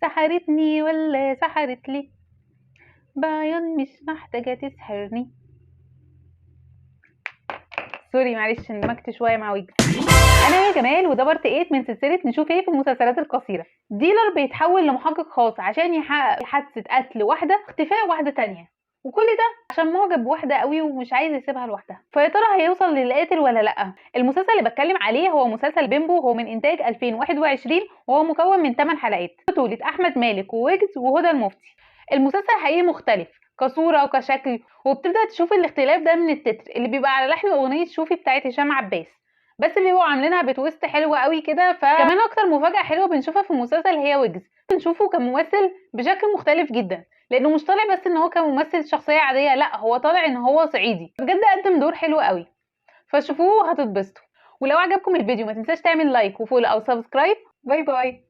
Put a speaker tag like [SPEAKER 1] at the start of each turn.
[SPEAKER 1] سحرتني ولا سحرت لي، بعيون مش محتاجة تسحرني. سوري معلش اندمجت شوية مع ويجز. انا يا جمال وده بارت 8 من سلسلة نشوف ايه في المسلسلات القصيرة. ديلر بيتحول لمحقق خاص عشان يحقق حادثة قتل واحدة واختفاء واحدة تانية، وكل ده عشان معجب بواحدة قوي ومش عايز يسيبها لوحدها. فيا ترى هيوصل للقاتل ولا لا؟ المسلسل اللي بتكلم عليه هو مسلسل بيمبو، هو من انتاج 2021 وهو مكون من 8 حلقات بطولة احمد مالك وويجز وهدى المفتي. المسلسل حقيقي مختلف كصورة وكشكل، وبتبدأ تشوف الاختلاف ده من التتر اللي بيبقى على لحن اغنية شوفي بتاعت هشام عباس، بس بيبقوا عاملينها بتويست حلوه قوي كده. فكمان اكتر مفاجاه حلوه بنشوفها في المسلسل هي ويجز، بنشوفه كممثل بشكل مختلف جدا، لانه مش طالع بس ان هو كممثل شخصيه عاديه، لا هو طالع ان هو صعيدي بجد، قدم دور حلو قوي. فشوفوه هتتبسطوا. ولو عجبكم الفيديو ما تنساش تعمل لايك وفولو او سبسكرايب. باي باي.